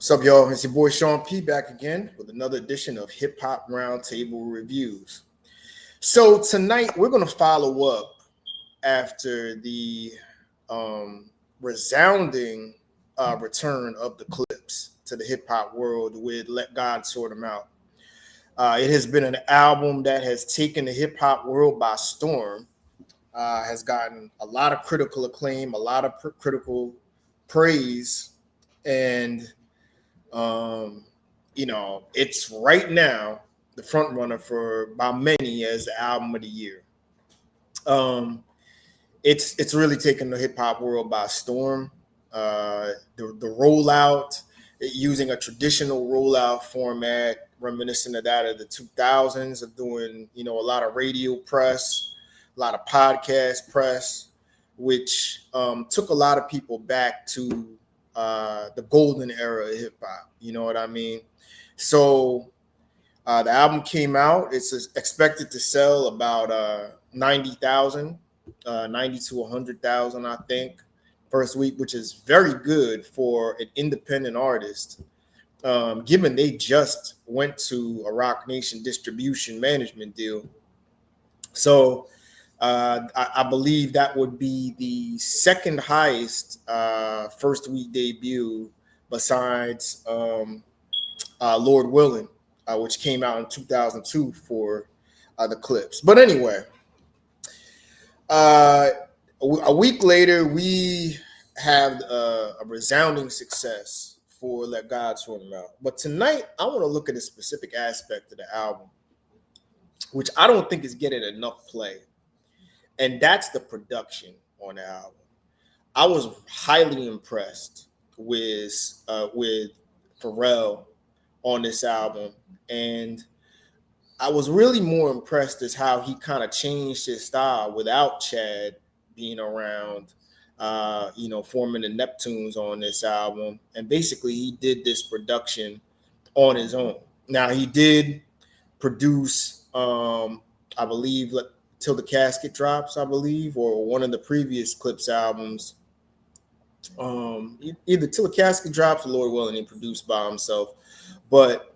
What's up, y'all? It's your boy Sean P back again with another edition of Hip Hop Roundtable Reviews. So tonight we're going to follow up after the resounding return of the Clips to the hip hop world with "Let God Sort 'Em Out." It has been an album that has taken the hip hop world by storm. Has gotten a lot of critical acclaim, a lot of critical praise, and it's right now the front runner for by many as the album of the year. Um, it's really taken the hip hop world by storm. The rollout, using a traditional rollout format, reminiscent of that of the 2000s, of doing a lot of radio press, a lot of podcast press, which took a lot of people back to the golden era of hip hop. You know what I mean? So the album came out. It's expected to sell about 90,000, 90 to 100,000, I think, first week, which is very good for an independent artist, given they just went to a Rock Nation distribution management deal. So I believe that would be the second highest first week debut besides Lord Willing, which came out in 2002 for the Clips. But anyway, a week later, we have a resounding success for Let God Sort 'Em Out. But tonight, I want to look at a specific aspect of the album, which I don't think is getting enough play. And that's the production on the album. I was highly impressed with Pharrell on this album, and I was really more impressed as how he kind of changed his style without Chad being around, forming the Neptunes on this album. And basically, he did this production on his own. Now, he did produce, I believe, Till the Casket Drops, I believe, or one of the previous Clips albums. Either Till the Casket Drops or Lord Willing, he produced by himself. But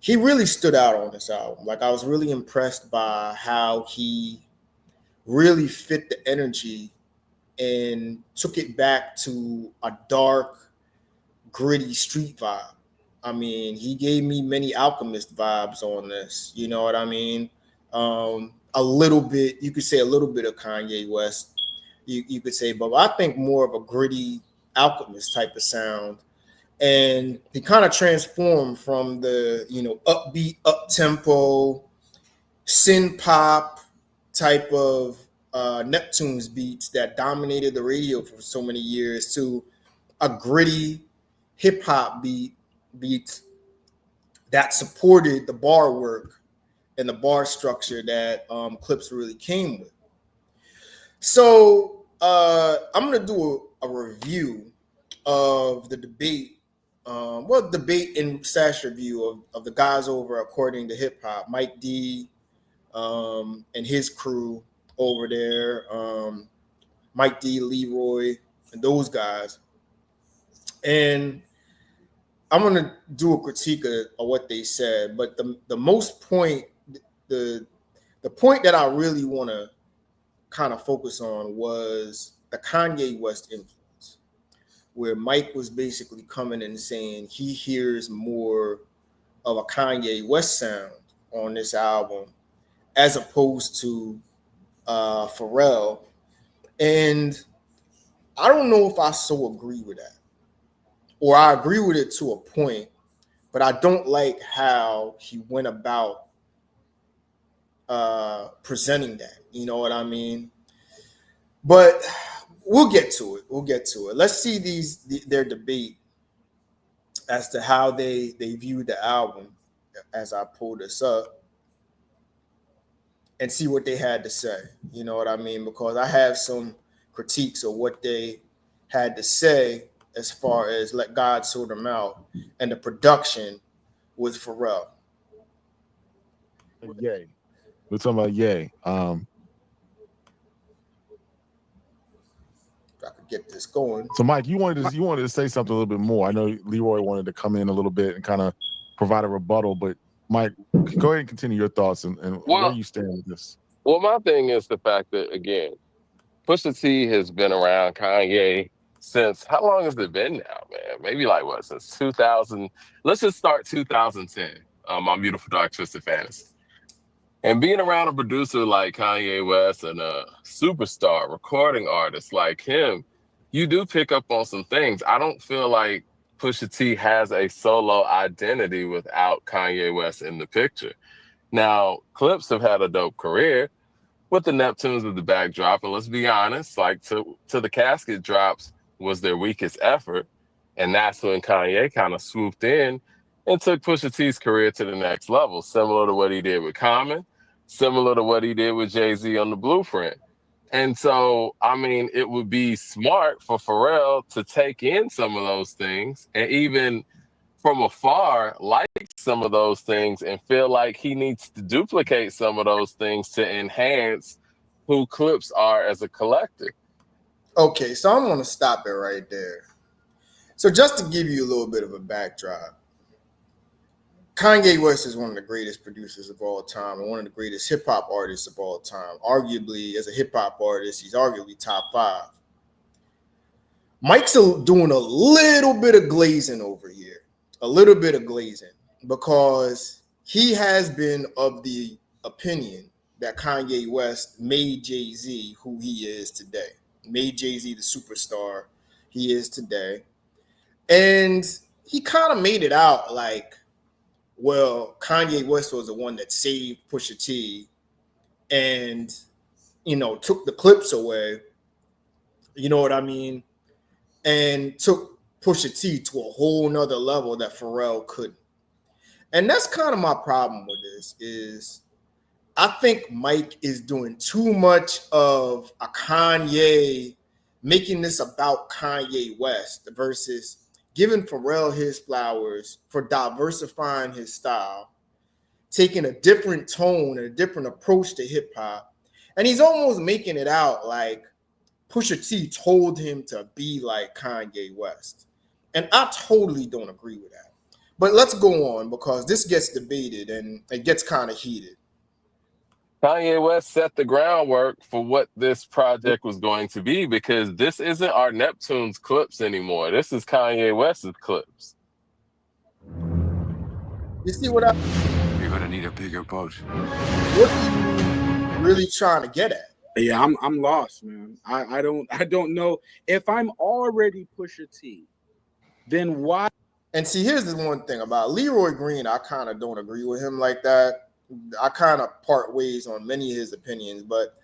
he really stood out on this album. Like, I was really impressed by how he really fit the energy and took it back to a dark, gritty street vibe. I mean, he gave me many Alchemist vibes on this. You know what I mean? A little bit, you could say a little bit of Kanye West. You could say, but I think more of a gritty Alchemist type of sound. And he kind of transformed from the, upbeat, up-tempo, synth pop type of Neptune's beats that dominated the radio for so many years to a gritty hip-hop beat that supported the bar work and the bar structure that Clips really came with. So I'm going to do a review of the debate, debate and / review of the guys over According to Hip Hop, Mike D and his crew over there, Mike D, Leroy, and those guys. And I'm going to do a critique of what they said, but the point that I really want to kind of focus on was the Kanye West influence, where Mike was basically coming and saying he hears more of a Kanye West sound on this album as opposed to Pharrell. And I don't know if I so agree with that, or I agree with it to a point, but I don't like how he went about presenting that. You know what I mean? But we'll get to it. Let's see their debate as to how they viewed the album as I pull this up and see what they had to say. You know what I mean? Because I have some critiques of what they had to say as far as Let God Sort 'Em Out and the production with Pharrell. Yay. We're talking about Yay. I could get this going. So, Mike, you wanted to say something a little bit more. I know Leroy wanted to come in a little bit and kind of provide a rebuttal, but Mike, go ahead and continue your thoughts and where you stand with this. Well, my thing is the fact that, again, Pusha T has been around Kanye since, how long has it been now, man? Maybe like what, since 2000? Let's just start 2010. My Beautiful Dark Twisted Fantasy. And being around a producer like Kanye West and a superstar recording artist like him, you do pick up on some things. I don't feel like Pusha T has a solo identity without Kanye West in the picture. Now, Clips have had a dope career with the Neptunes as the backdrop, and let's be honest, like to the Casket drops was their weakest effort, and that's when Kanye kind of swooped in and took Pusha T's career to the next level, similar to what he did with Common, similar to what he did with Jay-Z on the Blueprint. And so, I mean, it would be smart for Pharrell to take in some of those things and even from afar like some of those things and feel like he needs to duplicate some of those things to enhance who Clips are as a collective. Okay, so I'm going to stop it right there. So just to give you a little bit of a backdrop, Kanye West is one of the greatest producers of all time and one of the greatest hip hop artists of all time. Arguably, as a hip hop artist, he's arguably top 5. Mike's doing a little bit of glazing over here, because he has been of the opinion that Kanye West made Jay-Z who he is today, made Jay-Z the superstar he is today. And he kind of made it out like, well, Kanye West was the one that saved Pusha T and, took the Clips away. You know what I mean? And took Pusha T to a whole nother level that Pharrell couldn't. And that's kind of my problem with this is I think Mike is doing too much of a Kanye, making this about Kanye West versus giving Pharrell his flowers for diversifying his style, taking a different tone and a different approach to hip hop. And he's almost making it out like Pusha T told him to be like Kanye West. And I totally don't agree with that. But let's go on because this gets debated and it gets kind of heated. Kanye West set the groundwork for what this project was going to be because this isn't our Neptune's Clips anymore. This is Kanye West's Clips. You see what You're gonna need a bigger boat. What are you really trying to get at? Yeah, I'm lost, man. I don't know if I'm already Pusha T, then why? And see, here's the one thing about Leroy Green. I kind of don't agree with him like that. I kind of part ways on many of his opinions, but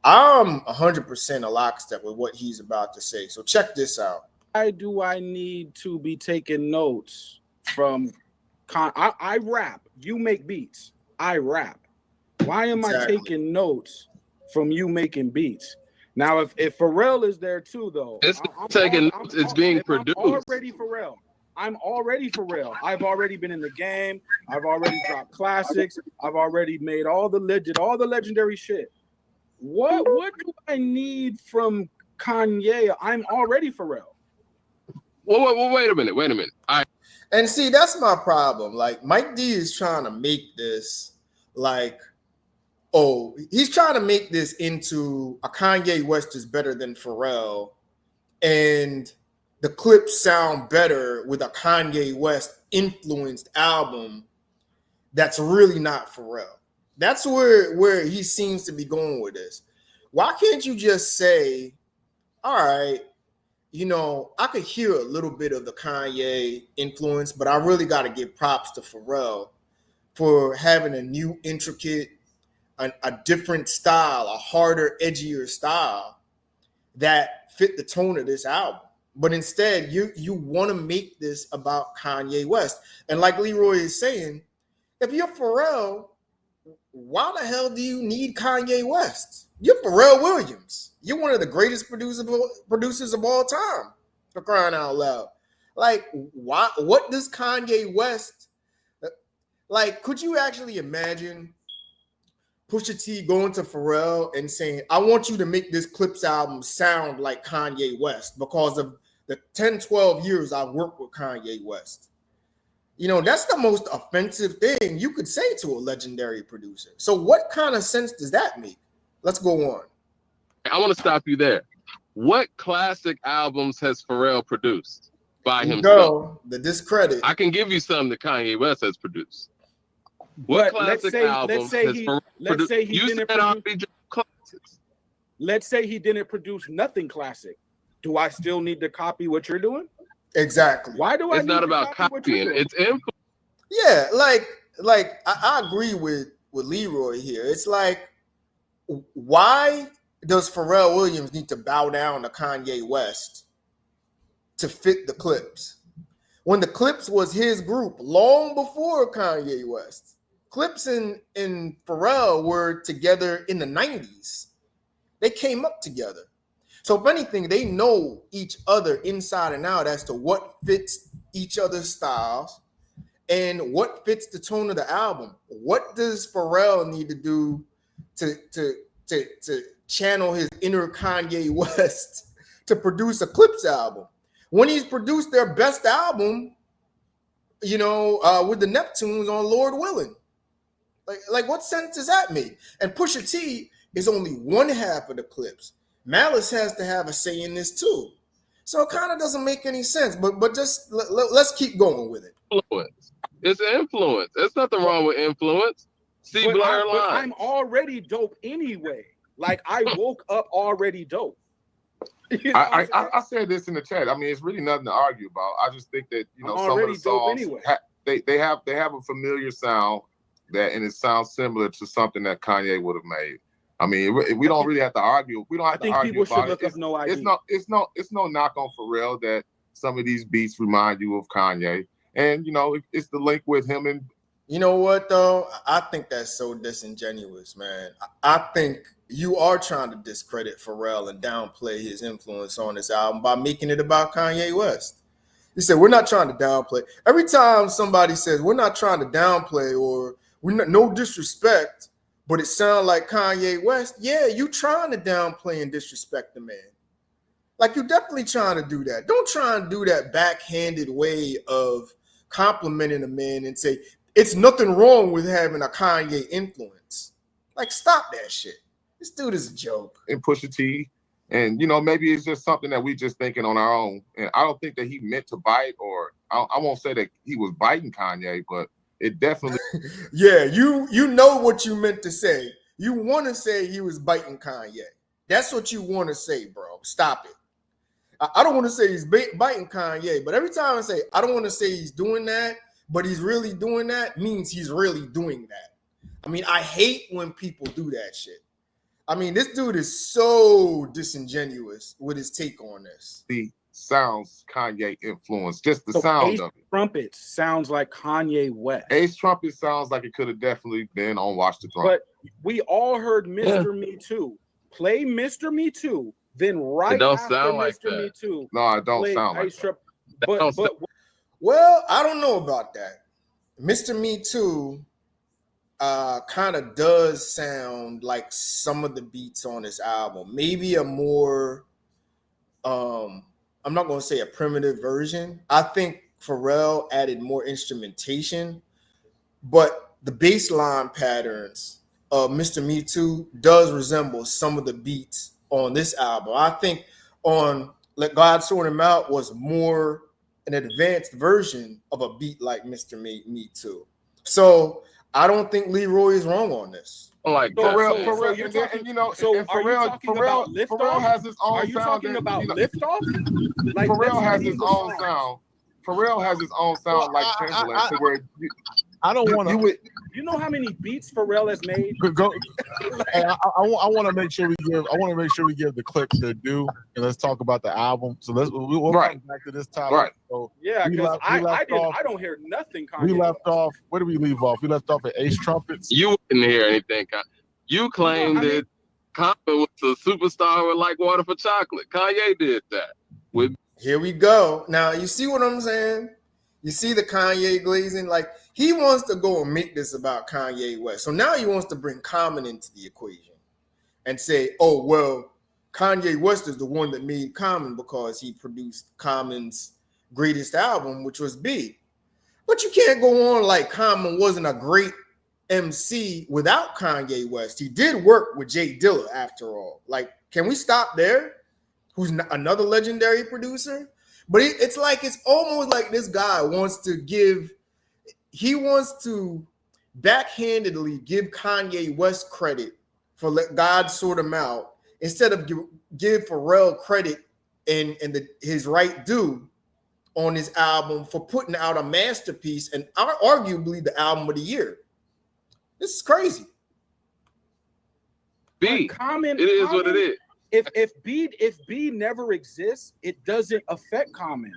I'm 100% a lockstep with what he's about to say. So check this out. Why do I need to be taking notes from? I rap. You make beats. I rap. Why am I taking notes from you making beats? Now, if Pharrell is there too, though, it's being produced. I'm already Pharrell. I've already been in the game. I've already dropped classics. I've already made all the legendary shit. What do I need from Kanye? I'm already Pharrell. Well, wait a minute. And see, that's my problem. Like Mike D is trying to make this like, he's trying to make this into a Kanye West is better than Pharrell, and the Clips sound better with a Kanye West influenced album that's really not Pharrell. That's where he seems to be going with this. Why can't you just say, all right, I could hear a little bit of the Kanye influence, but I really got to give props to Pharrell for having a new, intricate, a different style, a harder, edgier style that fit the tone of this album. But instead, you want to make this about Kanye West. And like Leroy is saying, if you're Pharrell, why the hell do you need Kanye West? You're Pharrell Williams. You're one of the greatest producers of all time, for crying out loud. Like, why? What does Kanye West, like, could you actually imagine Pusha T going to Pharrell and saying, I want you to make this Clips album sound like Kanye West because of the 10, 12 years I worked with Kanye West. You know, that's the most offensive thing you could say to a legendary producer. So what kind of sense does that make? Let's go on. I want to stop you there. What classic albums has Pharrell produced by himself? Go, the discredit. I can give you some that Kanye West has produced. What classic albums has Pharrell produced? You said R&B classics. Let's say he didn't produce nothing classic. Do I still need to copy what you're doing? Exactly. Why do I? It's not about copying. It's influence. Yeah, like I agree with Leroy here. It's like, why does Pharrell Williams need to bow down to Kanye West to fit the Clips? When the Clips was his group long before Kanye West. Clips and Pharrell were together in the 90s. They came up together. So if anything, they know each other inside and out as to what fits each other's styles and what fits the tone of the album. What does Pharrell need to do to channel his inner Kanye West to produce a Clips album? When he's produced their best album, you know, with the Neptunes on Lord Willing. Like what sense does that make? And Pusha T is only one half of the Clips. Malice has to have a say in this too. So it kind of doesn't make any sense, but just let's keep going with it. Influence. It's influence. There's nothing wrong with influence. See, but Blur I'm already dope anyway. Like I woke up already dope. You know I said this in the chat. I mean, it's really nothing to argue about. I just think that, you know, some of the songs anyway. they have a familiar sound and it sounds similar to something that Kanye would have made. I mean, we don't really have to argue. We don't have to argue about it. It's no knock on Pharrell that some of these beats remind you of Kanye, and you know, it's the link with him. And you know what though, I think that's so disingenuous, man. I think you are trying to discredit Pharrell and downplay his influence on this album by making it about Kanye West. You said we're not trying to downplay. Every time somebody says we're not trying to downplay or we're not, no disrespect, but it sounds like Kanye West. Yeah, you trying to downplay and disrespect the man. Like you're definitely trying to do that. Don't try and do that backhanded way of complimenting a man and say it's nothing wrong with having a Kanye influence. Like stop that shit. This dude is a joke. And Pusha T, and you know, maybe it's just something that we just thinking on our own. And I don't think that he meant to bite, or I won't say that he was biting Kanye, but it definitely. Yeah, you know what you meant to say. You want to say he was biting Kanye. That's what you want to say, bro. Stop it. I don't want to say he's biting Kanye, but every time I say I don't want to say he's doing that, but he's really doing that means he's really doing that. I mean, I hate when people do that shit. I mean, this dude is so disingenuous with his take on this. The sounds Kanye influenced, just the sound Ace of it. Trumpet sounds like Kanye West. Ace Trumpet sounds like it could have definitely been on Watch the Throne. But we all heard Mr. Me Too. Play Mr. Me Too, then right after Mr. Me Too. No, it don't sound like that. Well, I don't know about that. Mr. Me Too kind of does sound like some of the beats on this album. Maybe a more I'm not going to say a primitive version. I think Pharrell added more instrumentation, but the bass line patterns of Mr. Me Too does resemble some of the beats on this album. I think on Let God Sort Him Out was more an advanced version of a beat like Mr. Me Too. So I don't think Leroy is wrong on this. Like Pharrell has his own sound. Are you talking about Liftoff? Like Pharrell has his own sound. Pharrell has his own sound, like Timbaland, to where I don't want to. You know how many beats Pharrell has made? Go. Hey, I want to make sure we give. I want to make sure we give the Clips their due, and let's talk about the album. So we'll come back to this topic. Right. So yeah, because I don't hear nothing. Kanye we left off. Where did we leave off? We left off at Ace Trumpets. You didn't hear anything. You claimed that Common was a superstar with like water for chocolate. Kanye did that. Here we go. Now you see what I'm saying? You see the Kanye glazing? Like he wants to go and make this about Kanye West. So now he wants to bring Common into the equation and say, oh, well, Kanye West is the one that made Common because he produced Common's greatest album, which was B. But you can't go on like Common wasn't a great MC without Kanye West. He did work with Jay Dilla after all. Like, can we stop there? Who's another legendary producer? But it's almost like this guy wants to backhandedly give Kanye West credit for let God sort him out instead of give Pharrell credit and his right due on his album for putting out a masterpiece and arguably the album of the year. This is crazy. B, it is what it is. If B never exists, it doesn't affect Common.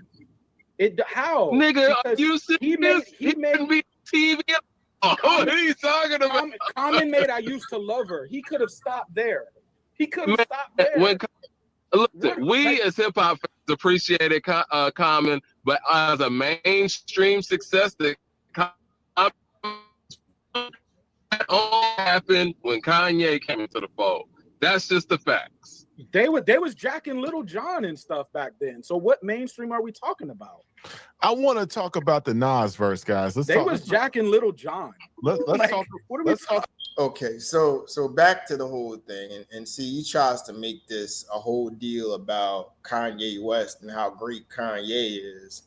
How? Nigga, because you see he made be TV. Oh, what are you talking about? Common made I Used to Love Her. He could have stopped there. He could have stopped there. We as hip hop fans appreciated Common, but as a mainstream success, that all happened when Kanye came into the fold. That's just the facts. They was jacking Little John and stuff back then. So what mainstream are we talking about? I want to talk about the Nas verse, guys. They was jacking Little John. Let's talk. What are we talking? Okay, so back to the whole thing, and see, he tries to make this a whole deal about Kanye West and how great Kanye is,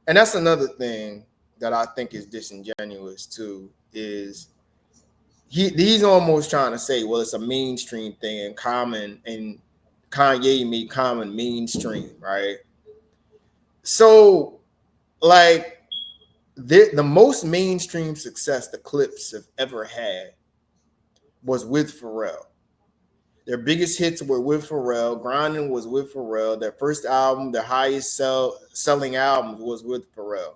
and that's another thing that I think is disingenuous too. Is he's almost trying to say, well, it's a mainstream thing, and Kanye made Common mainstream, right? So, like, the most mainstream success the Clips have ever had was with Pharrell. Their biggest hits were with Pharrell. Grinding was with Pharrell. Their first album, their highest selling album was with Pharrell.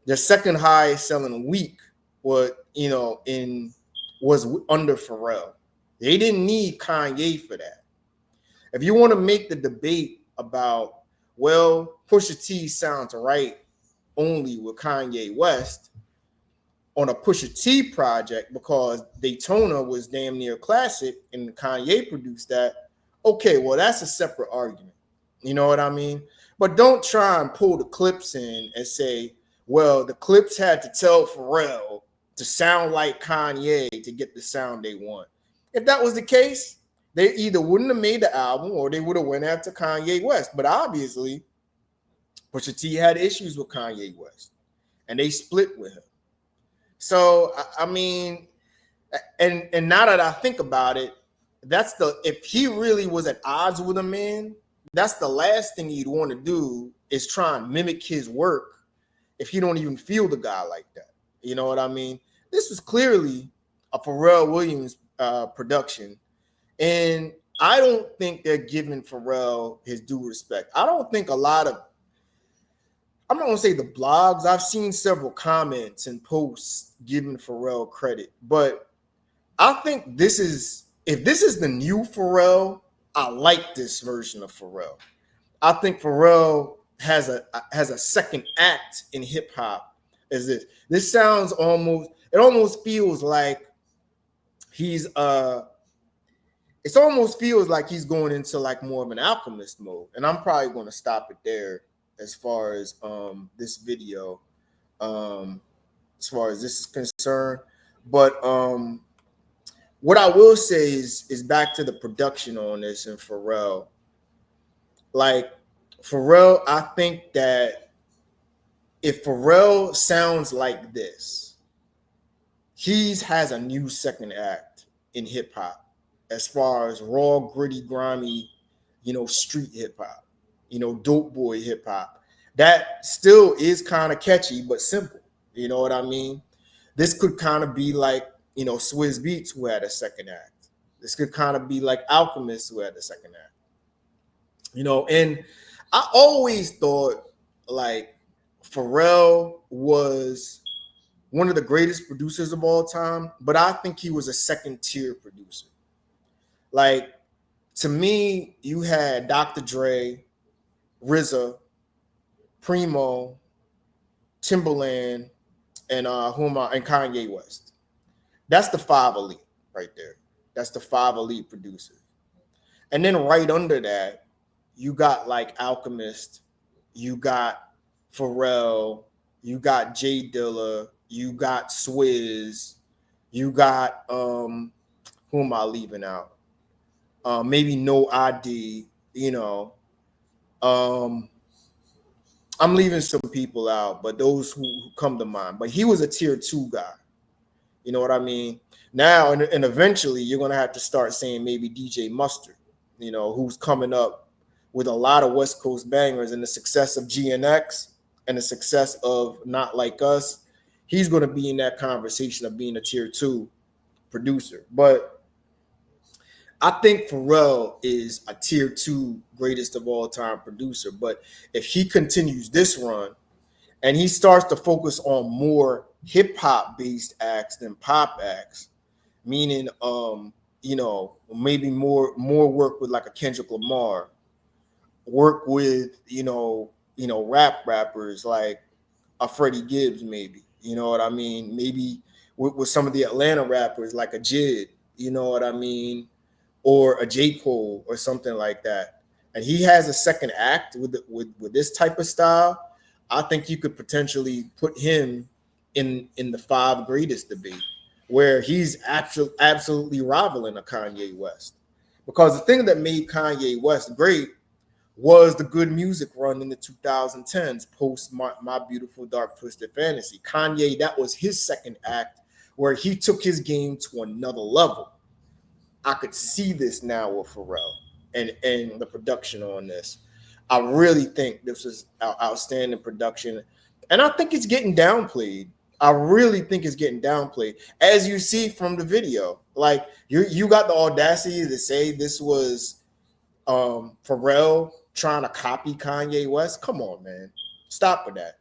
Their second highest selling week was under Pharrell. They didn't need Kanye for that. If you want to make the debate about, well, Pusha T sounds right only with Kanye West on a Pusha T project because Daytona was damn near classic and Kanye produced that, okay, well, that's a separate argument. You know what I mean? But don't try and pull the Clips in and say, well, the Clips had to tell Pharrell to sound like Kanye to get the sound they want. If that was the case, they either wouldn't have made the album or they would have went after Kanye West. But obviously, Pusha T had issues with Kanye West, and they split with him. So, I mean, and now that I think about it, if he really was at odds with a man, that's the last thing he'd want to do is try and mimic his work if he don't even feel the guy like that. You know what I mean? This was clearly a Pharrell Williams production, and I don't think they're giving Pharrell his due respect. I don't think I'm not going to say the blogs. I've seen several comments and posts giving Pharrell credit, but I think if this is the new Pharrell, I like this version of Pharrell. I think Pharrell has a second act in hip hop. This sounds almost feels like he's it almost feels like he's going into like more of an alchemist mode, and I'm probably going to stop it there as far as this video, as far as this is concerned. But what I will say is back to the production on this and Pharrell. Like Pharrell, I think that if Pharrell sounds like this, he has a new second act in hip hop as far as raw, gritty, grimy, street hip hop, dope boy hip hop. That still is kind of catchy, but simple. You know what I mean? This could kind of be like, Swizz Beatz, who had a second act. This could kind of be like Alchemist, who had a second act. And I always thought like Pharrell was one of the greatest producers of all time, but I think he was a second tier producer. Like, to me, you had Dr. Dre, RZA, Primo, Timbaland, and and Kanye West. That's the 5 elite right there. That's the 5 elite producers. And then right under that, you got like Alchemist, you got Pharrell, you got Jay Dilla, you got Swizz, you got who am I leaving out? Maybe No ID, you know. I'm leaving some people out, but those who come to mind. But he was a tier 2 guy. You know what I mean? Now and eventually you're gonna have to start saying maybe DJ Mustard, you know, who's coming up with a lot of West Coast bangers, and the success of GNX and the success of Not Like Us. He's gonna be in that conversation of being a tier 2 producer. But I think Pharrell is a tier 2 greatest of all time producer. But if he continues this run and he starts to focus on more hip hop based acts than pop acts, meaning you know, maybe more work with like a Kendrick Lamar, work with rappers like a Freddie Gibbs, maybe, you know what I mean, maybe with some of the Atlanta rappers like a Jid, you know what I mean, or a J. Cole or something like that, and he has a second act with this type of style, I think you could potentially put him in the 5 greatest debate, where he's actually absolutely rivaling a Kanye West. Because the thing that made Kanye West great was the good music run in the 2010s, post My Beautiful Dark Twisted Fantasy. Kanye, that was his second act, where he took his game to another level. I could see this now with Pharrell and the production on this. I really think this was outstanding production, and I think it's getting downplayed. I really think it's getting downplayed, as you see from the video. Like you got the audacity to say this was Pharrell trying to copy Kanye West. Come on, man, stop with that.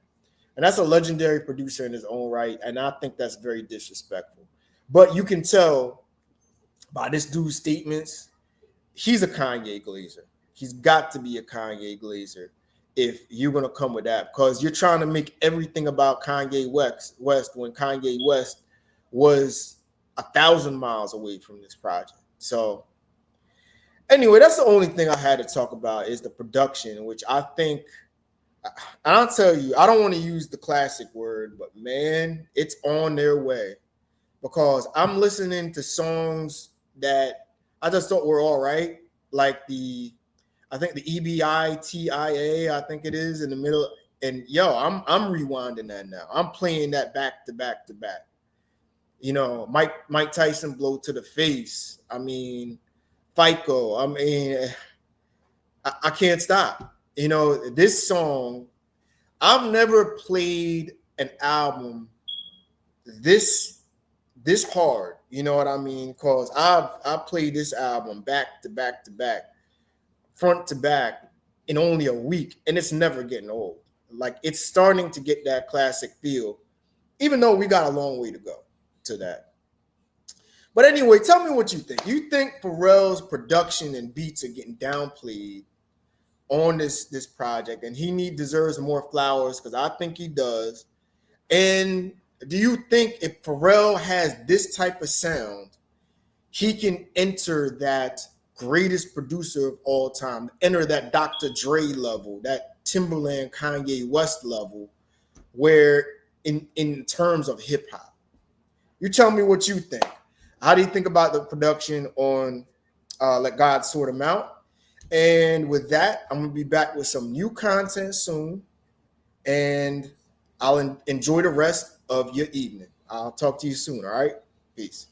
And that's a legendary producer in his own right, and I think that's very disrespectful. But you can tell by this dude's statements, he's a Kanye glazer. He's got to be a Kanye glazer if you're going to come with that, because you're trying to make everything about Kanye West when Kanye West was 1,000 miles away from this project. So anyway, that's the only thing I had to talk about, is the production, which I think, and I'll tell you, I don't want to use the classic word, but man, it's on their way, because I'm listening to songs that I just thought were all right, like I think the EBITIA, I think it is in the middle. And I'm rewinding that now. I'm playing that back to back to back. You know, Mike Tyson, Blow to the Face. I mean, FICO. I mean, I can't stop. You know, this song, I've never played an album this hard. You know what I mean? Because I've played this album back to back to back, front to back, in only a week, and it's never getting old. Like, it's starting to get that classic feel, even though we got a long way to go to that. But anyway, tell me what you think. You think Pharrell's production and beats are getting downplayed on this project, and he deserves more flowers? Because I think he does. And do you think if Pharrell has this type of sound, he can enter that greatest producer of all time, enter that Dr. Dre level, that Timberland, Kanye West level, where in terms of hip hop? You tell me what you think. How do you think about the production on Let God Sort Him Out? And with that, I'm going to be back with some new content soon, and I'll enjoy the rest of your evening. I'll talk to you soon. All right. Peace.